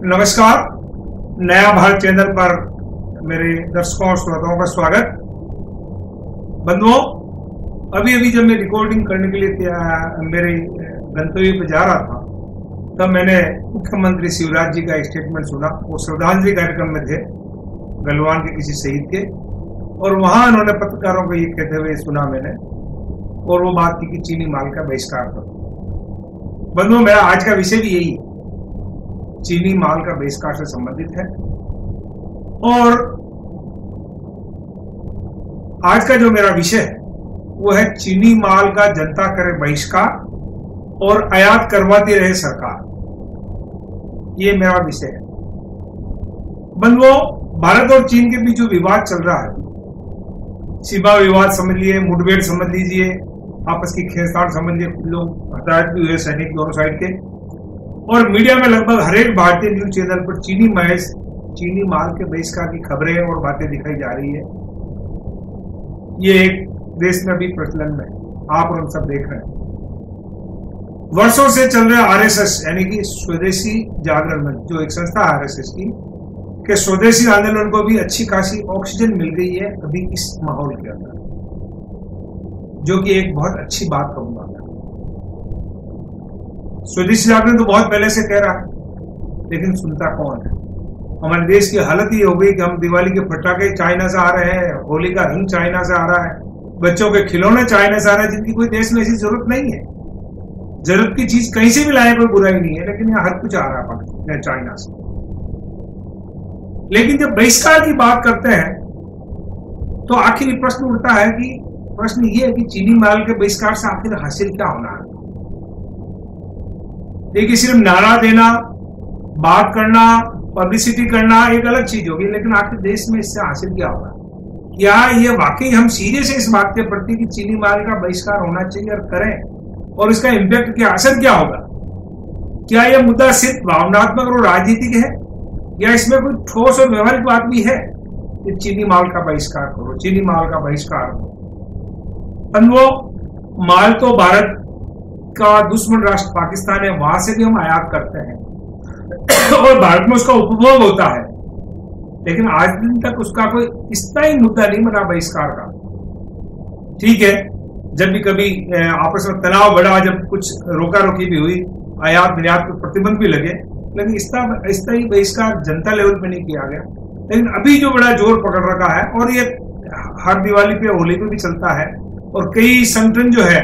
नमस्कार। नया भारत चैनल पर मेरे दर्शकों और श्रोताओं का स्वागत। बंधुओं, अभी जब मैं रिकॉर्डिंग करने के लिए मेरे गंतव्य पर जा रहा था, तब मैंने मुख्यमंत्री शिवराज जी का एक स्टेटमेंट सुना। वो श्रद्धांजलि कार्यक्रम में थे गलवान के किसी शहीद के, और वहां उन्होंने पत्रकारों को ये कहते हुए सुना मैंने, और वो बात थी कि चीनी माल का बहिष्कार करो। बंधुओं, मेरा आज का विषय भी यही है, चीनी माल का बहिष्कार से संबंधित है। और आज का जो मेरा विषय है वो है चीनी माल का जनता करे बहिष्कार और आयात करवाती रहे सरकार। ये मेरा विषय है। बंधुओं, भारत और चीन के बीच जो विवाद चल रहा है, सीमा विवाद समझ लिए, मुठभेड़ समझ लीजिए, आपस की खींचतान समझ लिए, लोग हताहत भी हुए सैनिक दोनों साइड के, और मीडिया में लगभग हर एक भारतीय न्यूज चैनल पर चीनी माल के बहिष्कार की खबरें और बातें दिखाई जा रही है। ये एक देश में भी प्रचलन में आप और हम सब देख रहे हैं। वर्षों से चल रहे आरएसएस यानी कि स्वदेशी जागरण मंच, जो एक संस्था है आरएसएस की, के स्वदेशी आंदोलन को भी अच्छी खासी ऑक्सीजन मिल गई है अभी इस माहौल के अंदर, जो कि एक बहुत अच्छी बात कहूंगा। स्वदेशी जागरण तो बहुत पहले से कह रहा है, लेकिन सुनता कौन है? हमारे देश की हालत ये हो गई कि हम दिवाली के पटाखे चाइना से आ रहे हैं, होली का रंग चाइना से आ रहा है, बच्चों के खिलौने चाइना से आ रहे हैं, जिनकी कोई देश में ऐसी जरूरत नहीं है। जरूरत की चीज कहीं से भी लाए कोई बुराई नहीं है, लेकिन यहाँ हर कुछ आ रहा है चाइना से। लेकिन जब बहिष्कार की बात करते हैं तो आखिर प्रश्न उठता है कि प्रश्न ये है कि चीनी माल के बहिष्कार से आखिर हासिल क्या होना है? देखिए, सिर्फ नारा देना, बात करना, पब्लिसिटी करना एक अलग चीज होगी, लेकिन आखिर देश में इससे हासिल क्या होगा? क्या ये वाकई हम सीरियस है इस बात के प्रति कि चीनी माल का बहिष्कार होना चाहिए और करें, और इसका इम्पैक्ट क्या, असर क्या होगा? क्या यह मुद्दा सिर्फ भावनात्मक और राजनीतिक है, या इसमें कोई ठोस और व्यवहारिक बात भी है कि चीनी माल का बहिष्कार करो, चीनी माल का बहिष्कार करो? वो माल तो भारत का दुश्मन राष्ट्र पाकिस्तान है, वहां से भी हम आयात करते हैं और भारत में उसका उपभोग होता है, लेकिन आज दिन तक उसका कोई स्थायी मुद्दा नहीं बना बहिष्कार का। ठीक है, जब भी कभी आपस में तनाव बढ़ा, जब कुछ रोका रोकी भी हुई, आयात निर्यात पर प्रतिबंध भी लगे, लेकिन स्थायी बहिष्कार जनता लेवल पे नहीं किया गया। लेकिन अभी जो बड़ा जोर पकड़ रखा है, और ये हर दिवाली पे, होली पे भी चलता है, और कई संगठन जो है,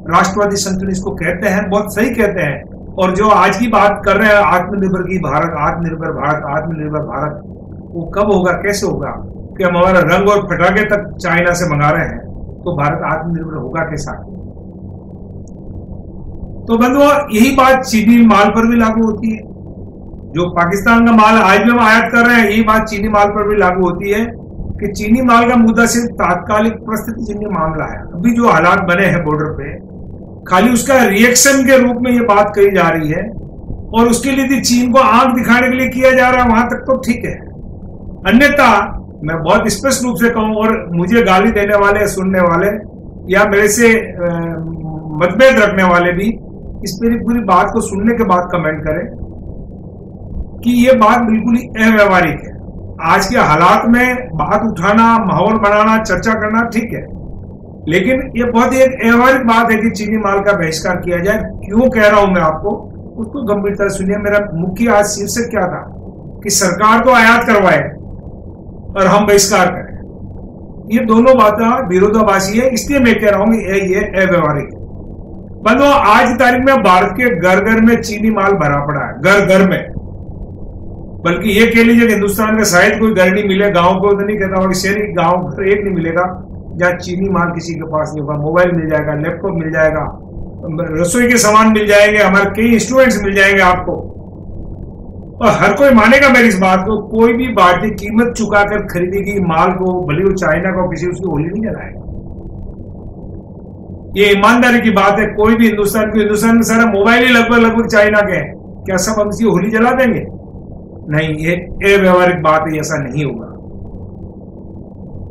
राष्ट्रवादी संगठन इसको कहते हैं, बहुत सही कहते हैं, और जो आज की बात कर रहे हैं आत्मनिर्भर की भारत, आत्मनिर्भर भारत, आत्मनिर्भर भारत, वो कब होगा, कैसे होगा कि हम हमारा रंग और पटाखे तक चाइना से मंगा रहे हैं, तो भारत आत्मनिर्भर होगा कैसा? तो बंधुओं, यही बात चीनी माल पर भी लागू होती है। जो पाकिस्तान का माल आज भी हम आयात कर रहे हैं, यही बात चीनी माल पर भी लागू होती है कि चीनी माल का मुद्दा सिर्फ तात्कालिक परिस्थिति जन्य मामला है। अभी जो हालात बने हैं बॉर्डर पे, खाली उसका रिएक्शन के रूप में ये बात कही जा रही है, और उसके लिए चीन को आंख दिखाने के लिए किया जा रहा है, वहां तक तो ठीक है। अन्यथा मैं बहुत स्पष्ट रूप से कहूं, और मुझे गाली देने वाले, सुनने वाले, या मेरे से मतभेद रखने वाले भी इस मेरी पूरी बात को सुनने के बाद कमेंट करें कि ये बात बिल्कुल ही अव्यवहारिक है। आज के हालात में बात उठाना, माहौल बनाना, चर्चा करना ठीक है, लेकिन ये बहुत ही एक व्यवहारिक बात है कि चीनी माल का बहिष्कार किया जाए। क्यों कह रहा हूं मैं आपको, उसको गंभीरता से सुनिए। मेरा मुख्य आज शीर्षक क्या था कि सरकार तो आयात करवाए और हम बहिष्कार करें। ये दोनों बातें विरोधाभासी है, इसलिए मैं कह रहा हूं कि ये अव्यवहारिक है। बंधुओं, आज की तारीख में भारत के घर घर में चीनी माल भरा पड़ा है, घर घर में। बल्कि ये कह लीजिए कि हिंदुस्तान में शायद कोई घर नहीं मिले, गांव को तो नहीं कहता हूं, शहरी गांव तो एक नहीं मिलेगा जहाँ चीनी माल किसी के पास नहीं होगा। मोबाइल मिल जाएगा, लैपटॉप मिल जाएगा, रसोई के सामान मिल जाएंगे, हमारे कई इंस्ट्रूमेंट्स मिल जाएंगे आपको, और हर कोई मानेगा मेरी इस बात को। कोई भी भारतीय कीमत चुकाकर खरीदेगी माल को, भले वो चाइना को, किसी उसकी होली नहीं जलाएगा। ये ईमानदारी की बात है। कोई भी हिंदुस्तान में सारा मोबाइल ही लगभग चाइना के हैं, क्या सब हम इसकी होली जला देंगे? नहीं, ये अव्यवहारिक बात है, ऐसा नहीं होगा।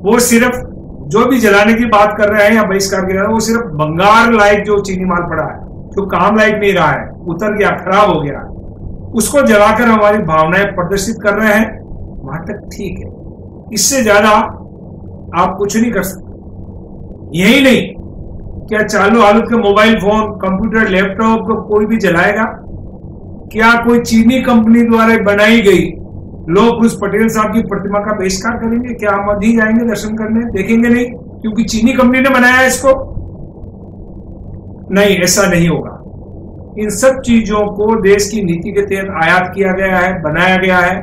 वो सिर्फ जो भी जलाने की बात कर रहे हैं या बहिष्कार कर रहे हैं, वो सिर्फ भंगार लायक जो चीनी माल पड़ा है, जो काम लायक नहीं रहा है, उतर गया, खराब हो गया, उसको जलाकर हमारी भावनाएं प्रदर्शित कर रहे हैं, वहां तक ठीक है। इससे ज्यादा आप कुछ नहीं कर सकते। यही नहीं, क्या चालू हालत के मोबाइल फोन, कंप्यूटर, लैपटॉप को कोई भी जलाएगा? क्या कोई चीनी कंपनी द्वारा बनाई गई लोह पुरुष पटेल साहब की प्रतिमा का बहिष्कार करेंगे? क्या हम नहीं जाएंगे दर्शन करने? देखेंगे नहीं क्योंकि चीनी कंपनी ने बनाया है इसको? नहीं, ऐसा नहीं होगा। इन सब चीजों को देश की नीति के तहत आयात किया गया है, बनाया गया है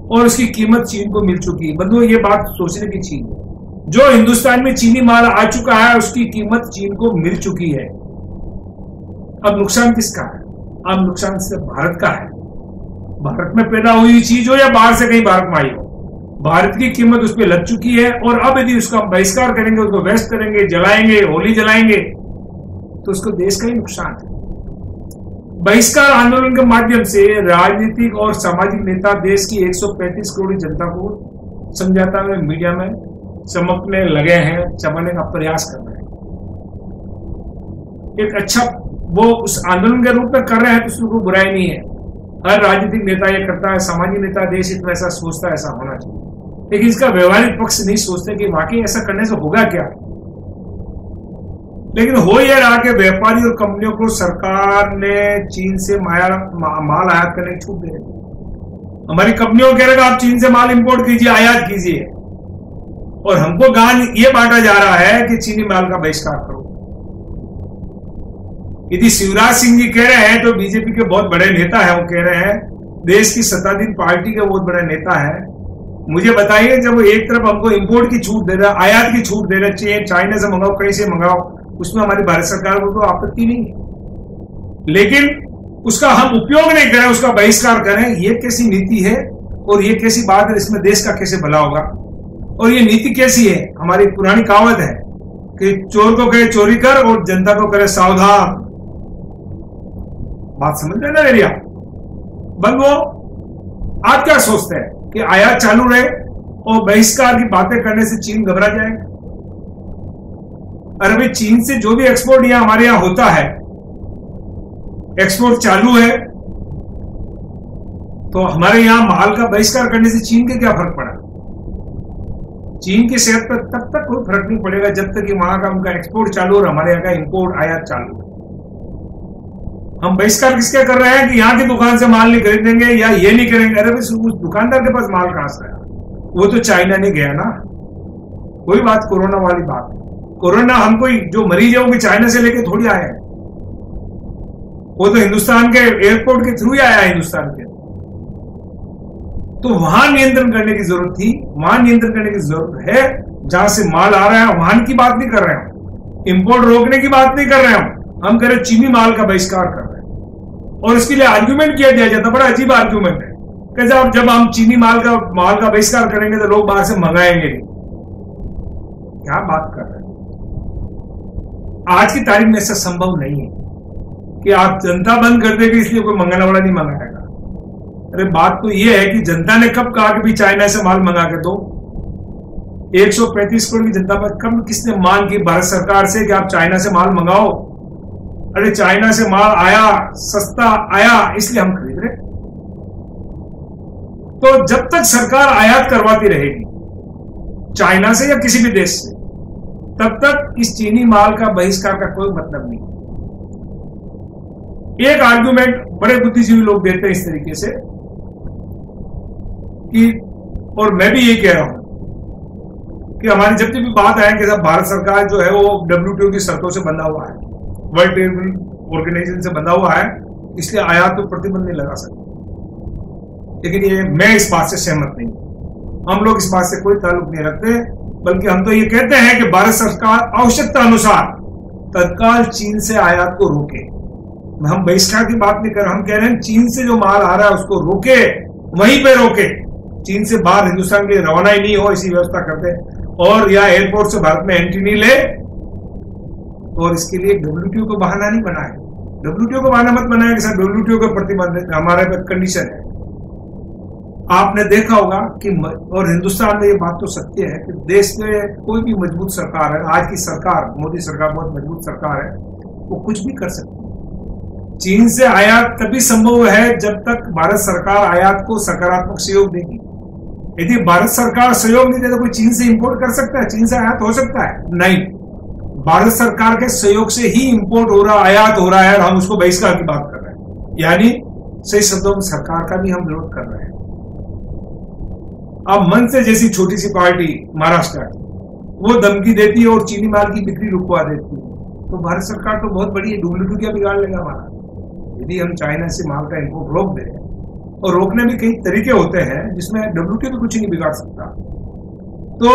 और उसकी कीमत चीन को मिल चुकी है। बंधुओं, ये बात सोचने की चीज है। जो हिंदुस्तान में चीनी माल आ चुका है उसकी कीमत चीन को मिल चुकी है। अब नुकसान किसका है? अब नुकसान सिर्फ भारत का है। भारत में पैदा हुई चीज हो या बाहर से कहीं भारत में आई हो, भारत की कीमत उस पर लग चुकी है। और अब यदि उसका बहिष्कार करेंगे, उसको वेस्ट करेंगे, जलाएंगे, होली जलाएंगे, तो उसको देश का ही नुकसान है। बहिष्कार आंदोलन के माध्यम से राजनीतिक और सामाजिक नेता देश की 135 करोड़ जनता को समझाता हुए मीडिया में चमकने लगे हैं, चमकने का प्रयास कर रहे हैं। एक अच्छा वो उस आंदोलन के रूप में कर रहे हैं तो उसमें कोई बुराई नहीं है। हर राजनीतिक नेता ये करता है, सामाजिक नेता देश इतना ऐसा सोचता है, ऐसा होना चाहिए, लेकिन इसका व्यवहारिक पक्ष नहीं सोचते कि वाकई ऐसा करने से होगा क्या। लेकिन हो यह रहा कि व्यापारी और कंपनियों को सरकार ने चीन से माल आयात करने की छूट दे रही। हमारी कंपनियों को कह रहे आप चीन से माल इंपोर्ट कीजिए, आयात कीजिए, और हमको गान ये बांटा जा रहा है कि चीनी माल का बहिष्कार करो। यदि शिवराज सिंह जी कह रहे हैं तो बीजेपी के बहुत बड़े नेता है, वो कह रहे हैं, देश की सत्ताधीन पार्टी के बहुत बड़े नेता है। मुझे बताइए, जब वो एक तरफ हमको इंपोर्ट की छूट दे रहा है, आयात की छूट दे रहा है, चाइना से मंगाओ, कहीं से मंगाओ, उसमें हमारी भारत सरकार को तो आपत्ति नहीं है, लेकिन उसका हम उपयोग नहीं करें, उसका बहिष्कार करें, ये कैसी नीति है और ये कैसी बात है? इसमें देश का कैसे भला होगा? और ये नीति कैसी है? हमारी पुरानी कहावत है कि चोर को कहे चोरी कर और जनता को करे सावधान। बात समझ रहे ना मेरी आप? बंधुओं, आप क्या सोचते हैं कि आयात चालू रहे और बहिष्कार की बातें करने से चीन घबरा जाएगा? अरे भाई, चीन से जो भी एक्सपोर्ट यहां हमारे यहां होता है, एक्सपोर्ट चालू है, तो हमारे यहां माल का बहिष्कार करने से चीन के क्या फर्क पड़ा? चीन की सेहत पर तब तक कोई फर्क नहीं पड़ेगा जब तक कि वहां का उनका एक्सपोर्ट चालू और हमारे यहाँ का इंपोर्ट आयात चालू है। हम बहिष्कार किसके कर रहे हैं कि यहाँ की दुकान से माल नहीं खरीदेंगे या ये नहीं करेंगे? अरे भाई, उस दुकानदार के पास माल कहां से आया? वो तो चाइना नहीं गया ना। कोई बात कोरोना वाली बात है। कोरोना हम कोई जो मरीज है वो भी चाइना से लेके थोड़ी आए हैं, वो तो हिंदुस्तान के एयरपोर्ट के थ्रू ही आया है हिंदुस्तान के। तो वहां नियंत्रण करने की जरूरत थी, वहां नियंत्रण करने की जरूरत है। जहां से माल आ रहा है वहां की बात नहीं कर रहे हम, इंपोर्ट रोकने की बात नहीं कर रहे हम कह रहे चीनी माल का बहिष्कार कर रहे हैं। और इसके लिए आर्ग्यूमेंट किया दिया जाता, बड़ा अजीब आर्ग्यूमेंट है कि जब हम चीनी माल का बहिष्कार करेंगे तो लोग बाहर से मंगाएंगे नहीं। क्या बात कर रहे हैं? आज की तारीख में ऐसा संभव नहीं है कि आप जनता बंद कर देंगे इसलिए कोई मंगाने वाला नहीं मंगाएगा। अरे बात तो यह है कि जनता ने कब कहा कि भी चाइना से माल मंगा के दो? 135 करोड़ की जनता पर कब किसने मांग की भारत सरकार से कि आप चाइना से माल मंगाओ? अरे चाइना से माल आया, सस्ता आया, इसलिए हम खरीद रहे। तो जब तक सरकार आयात करवाती रहेगी चाइना से या किसी भी देश से, तब तक इस चीनी माल का बहिष्कार का कोई मतलब नहीं। एक आर्गुमेंट बड़े बुद्धिजीवी लोग देते हैं इस तरीके से कि, और मैं भी यही कह रहा हूं कि हमारी जब भी बात आए कि सब भारत सरकार जो है वो WTO की शर्तों से बंधा हुआ है, वर्ल्ड ट्रेड ऑर्गेनाइजेशन से बंधा हुआ है, इसलिए आयात पर प्रतिबंध नहीं लगा सकते। लेकिन ये मैं इस बात से सहमत नहीं, हम लोग इस बात से कोई ताल्लुक नहीं रखते, बल्कि हम तो ये कहते हैं कि भारत सरकार आवश्यकता अनुसार तत्काल चीन से आयात को रोके। हम बहिष्कार की बात नहीं कर रहे, हम कह रहे हैं चीन से जो माल आ रहा है उसको रोके, वहीं पे रोके। चीन से बाहर हिंदुस्तान के लिए रवाना ही नहीं हो, ऐसी व्यवस्था कर दे, और या एयरपोर्ट से भारत में एंट्री नहीं ले। और इसके लिए WTO को बहाना नहीं बनाए, WTO को बहाना मत बनाए कि सर WTO के प्रतिबंध हमारे पे कंडीशन है। आपने देखा होगा कि, और हिंदुस्तान में ये बात तो सत्य है कि देश में कोई भी मजबूत सरकार है, आज की सरकार मोदी सरकार बहुत मजबूत सरकार है, वो कुछ भी कर सकती है। चीन से आयात तभी संभव है जब तक भारत सरकार आयात को सकारात्मक सहयोग देगी। यदि भारत सरकार सहयोग नहीं दे तो कोई चीन से इंपोर्ट कर सकता है? चीन से आयात हो सकता है? नहीं। भारत सरकार के सहयोग से ही इंपोर्ट हो रहा, आयात हो रहा है, और हम उसको बहिष्कार की बात कर रहे हैं। यानी सही शब्दों में सरकार का भी हम विरोध कर रहे हैं। अब मनसे जैसी छोटी सी पार्टी महाराष्ट्र की, वो धमकी देती है और चीनी माल की बिक्री रुकवा देती है, तो भारत सरकार तो बहुत बड़ी है, WTO क्या बिगाड़ लेगा हमारा? यदि हम चाइना से माल का इंपोर्ट रोक दें, और रोकने में कई तरीके होते हैं जिसमें WTO तो कुछ नहीं बिगाड़ सकता, तो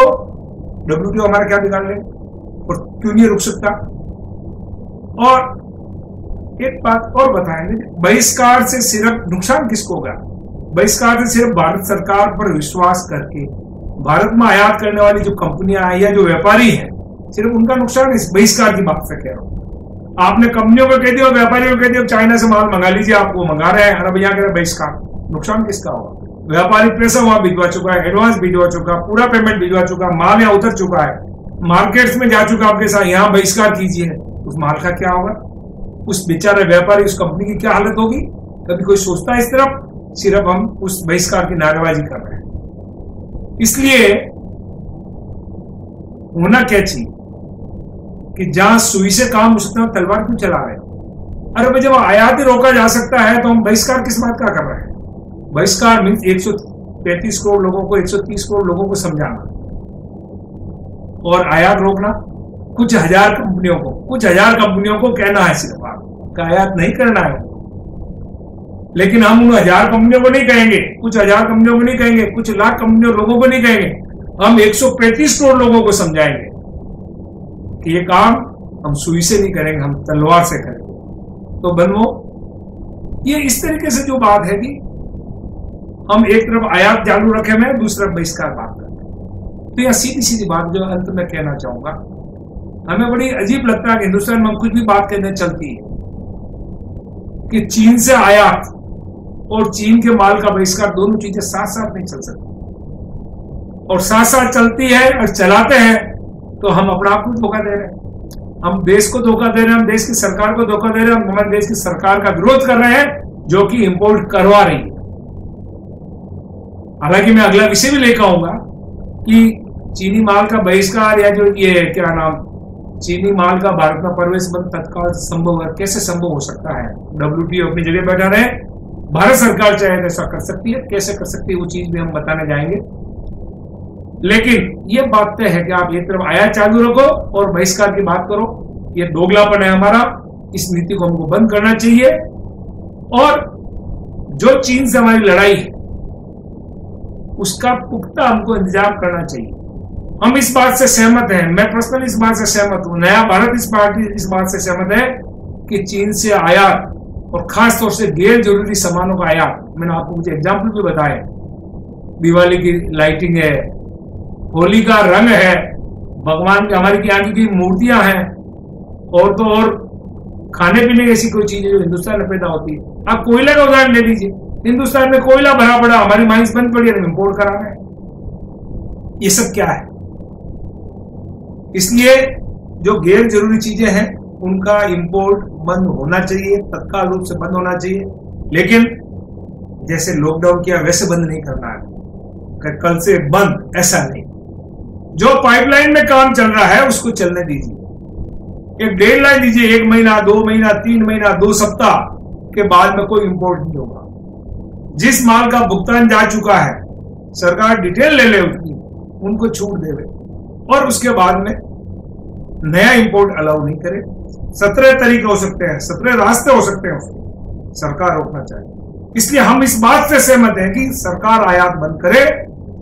WTO हमारा क्या बिगाड़ ले और क्यों नहीं रुक सकता? और एक बात और बताएंगे, बहिष्कार से सिर्फ नुकसान किसको होगा? बहिष्कार से सिर्फ भारत सरकार पर विश्वास करके भारत में आयात करने वाली जो कंपनियां हैं या जो व्यापारी हैं, सिर्फ उनका नुकसान इस बहिष्कार की बात से कह रहा हूं। आपने कंपनियों को कह दिया, व्यापारियों को कह दिया चाइना से माल मंगा लीजिए, आप वो मंगा रहे हैं, अरे भैया कह रहे बहिष्कार, नुकसान किसका होगा? व्यापारी पैसा वहां भिजवा चुका है, एडवांस भिजवा चुका, पूरा पेमेंट भिजवा चुका, माल यहाँ उतर चुका है, मार्केट्स में जा चुका आपके साथ, यहाँ बहिष्कार कीजिए, उस माल का क्या होगा? उस बेचारे व्यापारी, उस कंपनी की क्या हालत होगी? कभी कोई सोचता है इस तरफ? सिर्फ हम उस बहिष्कार की नारेबाजी कर रहे हैं। इसलिए होना क्या चाहिए कि जहां सुई से काम हो सकता है तलवार क्यों चला रहे हैं? अरे भाई जब आयात ही रोका जा सकता है तो हम बहिष्कार किस बात का कर रहे हैं? बहिष्कार मीन्स 133 करोड़ लोगों को, 130 करोड़ लोगों को समझाना, और आयात रोकना कुछ हजार कंपनियों को कहना है सिर्फ आपका आयात नहीं करना है। लेकिन हम उन 1000 कंपनियों को नहीं कहेंगे, कुछ 1000 कंपनियों को नहीं कहेंगे, कुछ लाख कंपनियों लोगों को नहीं कहेंगे, हम 135 करोड़ लोगों को समझाएंगे कि ये काम हम सुई से नहीं करेंगे, हम तलवार से करेंगे। तो बनवो, ये इस तरीके से जो बात है कि हम एक तरफ आयात चालू रखे में, दूसरी तरफ बहिष्कार बात करें, तो यह सीधी सीधी बात जो अंत में कहना चाहूंगा, हमें बड़ी अजीब लगता है कि हिंदुस्तान में हम कुछ भी बात करने चलती है कि चीन से आयात और चीन के माल का बहिष्कार, दोनों चीजें साथ साथ नहीं चल सकती, और साथ साथ चलती है और चलाते हैं तो हम अपने आप को धोखा दे रहे हैं, हम देश को धोखा दे रहे हैं, हम देश की सरकार को धोखा दे रहे हैं, हम हमारे देश की सरकार का विरोध कर रहे हैं जो कि इंपोर्ट करवा रही है। हालांकि मैं अगला विषय भी लेकर आऊंगा कि चीनी माल का बहिष्कार या जो ये क्या नाम, चीनी माल का भारत में प्रवेश बंद तत्काल संभव है, कैसे संभव हो सकता है? WTO अपनी जगह बैठा रहे, भारत सरकार चाहे ऐसा कर सकती है, कैसे कर सकती है वो चीज भी हम बताने जाएंगे। लेकिन ये बात तय है कि आप एक तरफ आयात चालू रखो और बहिष्कार की बात करो, ये दोगलापन है हमारा, इस नीति को हमको बंद करना चाहिए। और जो चीन से हमारी लड़ाई है उसका पुख्ता हमको इंतजाम करना चाहिए। हम इस बात से सहमत हैं, मैं पर्सनली इस बात से सहमत हूं, नया भारत इस बात से सहमत है कि चीन से आयात और खास तौर से गैर जरूरी सामानों का आयात, मैंने आपको कुछ एग्जाम्पल भी बताए, दिवाली की लाइटिंग है, होली का रंग है, भगवान की हमारी आगे की मूर्तियां हैं, और तो और खाने पीने की ऐसी कोई चीज है जो हिंदुस्तान में पैदा होती है। आप कोयला का उदाहरण ले लीजिए, हिंदुस्तान में कोयला भरा पड़ा, हमारी माइंस बंद पड़ी है, हम इंपोर्ट करा रहे हैं। ये सब क्या है? इसलिए जो गैर जरूरी चीजें हैं उनका इंपोर्ट बंद होना चाहिए, तत्काल रूप से बंद होना चाहिए। लेकिन जैसे लॉकडाउन किया वैसे बंद नहीं करना है, कल से बंद ऐसा नहीं। जो पाइपलाइन में काम चल रहा है उसको चलने दीजिए, एक डेडलाइन दीजिए, 1 महीना, 2 महीना, 3 महीना, 2 सप्ताह के बाद में कोई इंपोर्ट नहीं होगा। जिस माल का भुगतान जा चुका है सरकार डिटेल ले ले उसकी, उनको छूट देवे, और उसके बाद में नया इंपोर्ट अलाउ नहीं करे। 17 तरीके हो सकते हैं, 17 रास्ते हो सकते हैं, उसको सरकार रोकना चाहिए। इसलिए हम इस बात से सहमत हैं कि सरकार आयात बंद करे,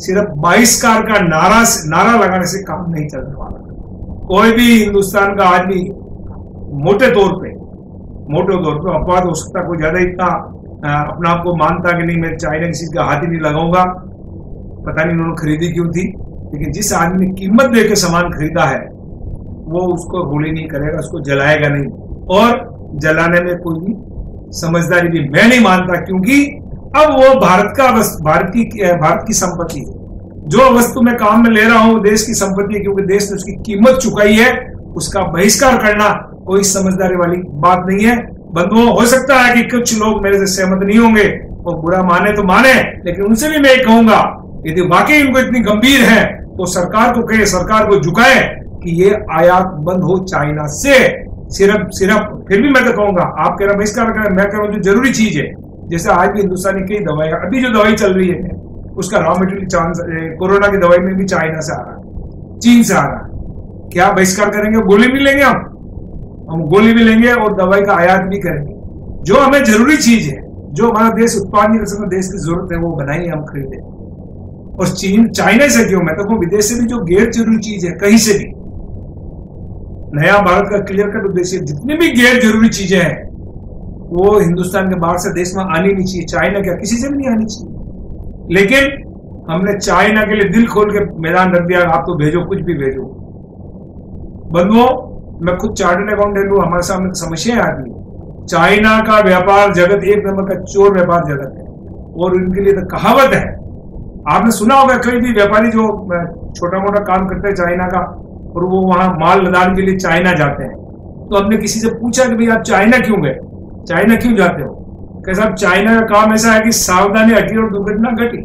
सिर्फ बहिष्कार का नारा लगाने से काम नहीं चलने वाला। कोई भी हिंदुस्तान का आदमी मोटे तौर पे अपवाद हो सकता है, कोई ज्यादा इतना अपने आप को मानता कि नहीं मैं चाइना किसी का हाथ ही नहीं लगाऊंगा, पता नहीं उन्होंने खरीदी क्यों थी, लेकिन जिस आदमी ने कीमत देकर सामान खरीदा है वो उसको होली नहीं करेगा, उसको जलाएगा नहीं, और जलाने में कोई भी समझदारी भी मैं नहीं मानता, क्योंकि अब वो भारत की संपत्ति है। जो वस्तु मैं काम में ले रहा हूं देश की संपत्ति है, क्योंकि देश ने उसकी कीमत चुकाई है, उसका बहिष्कार करना कोई समझदारी वाली बात नहीं है। बंधुओं, हो सकता है कि कुछ लोग मेरे से सहमत नहीं होंगे और बुरा माने तो माने, लेकिन उनसे भी मैं कहूंगा यदि वाकई इनको इतनी गंभीर है तो सरकार को कहे, सरकार को झुकाए कि ये आयात बंद हो चाइना से। सिर्फ फिर भी मैं तो कहूंगा, आप कह रहे बहिष्कार करें, मैं कह रहा हूं जो जरूरी चीज है, जैसे आज भी हिंदुस्तानी कई दवाई, अभी जो दवाई चल रही है उसका रॉ मटेरियल कोरोना की दवाई में भी चाइना से आ रहा है, चीन से आ रहा है। क्या बहिष्कार करेंगे? गोली भी लेंगे हम गोली भी लेंगे और दवाई का आयात भी करेंगे। जो हमें जरूरी चीज है, जो हमारा देश उत्पादन कर सकता, देश की जरूरत है, वो बनाइए, हम खरीदे। और चाइना से क्यों, मैं तो कहूं विदेश से भी जो गैर जरूरी चीज है, कहीं से भी, नया भारत का क्लियर कट उद्देश्य, जितनी भी गैर जरूरी चीजें हैं वो हिंदुस्तान के बाहर से देश में आनी नहीं चाहिए। चाइना क्या, किसी से भी नहीं आनी चाहिए। लेकिन हमने चाइना के लिए दिल खोल के मैदान रख दिया, आप तो भेजो, कुछ भी भेजो। बंधुओं, मैं खुद चार्टर्ड अकाउंटेंट हूं, हमारे सामने समस्या है आदमी। चाइना का व्यापार जगत एक नंबर का चोर व्यापार जगत है, और उनके लिए तो कहावत है, आपने सुना होगा, कई भी व्यापारी जो छोटा मोटा काम करते हैं चाइना का, और वो वहां माल लदान के लिए चाइना जाते हैं, तो हमने किसी से पूछा कि भाई आप चाइना क्यों गए, चाइना क्यों जाते हो? कह साहब चाइना का काम ऐसा है कि सावधानी हटी और दुर्घटना घटी।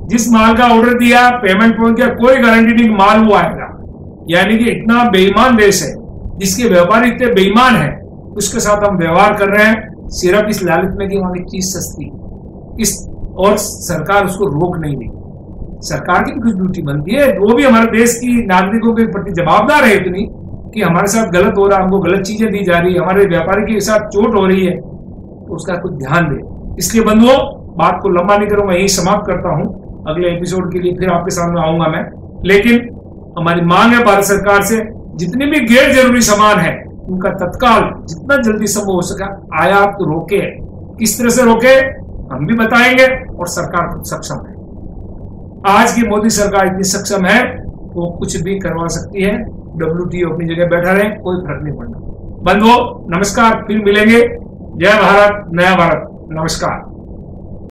जिस माल का ऑर्डर दिया, पेमेंट पहुंच गया, कोई गारंटी नहीं माल वो आएगा। यानी कि इतना बेईमान देश है, जिसके व्यापारी इतने बेईमान है, उसके साथ हम व्यवहार कर रहे हैं सिर्फ इस लालच में कि वहां की चीज सस्ती, और सरकार उसको रोक नहीं रही। सरकार की भी कुछ ड्यूटी बनती है, वो भी हमारे देश की नागरिकों के प्रति जवाबदार है इतनी कि हमारे साथ गलत हो रहा है, हमको गलत चीजें दी जा रही है, हमारे व्यापारी के साथ चोट हो रही है, तो उसका कुछ ध्यान दे। इसलिए बंधुओं, बात को लंबा नहीं करूंगा, यही समाप्त करता हूं। अगले एपिसोड के लिए फिर आपके सामने आऊंगा मैं। लेकिन हमारी मांग है भारत सरकार से, जितने भी गैर जरूरी सामान है उनका तत्काल जितना जल्दी संभव हो सका आयात रोके। किस तरह से रोके हम भी बताएंगे, और सरकार खुद सक्षम है। आज की मोदी सरकार इतनी सक्षम है, वो कुछ भी करवा सकती है। WTO अपनी जगह बैठा रहे, कोई फर्क नहीं पड़ना। बंधुओं, नमस्कार, फिर मिलेंगे। जय भारत, नया भारत, नमस्कार।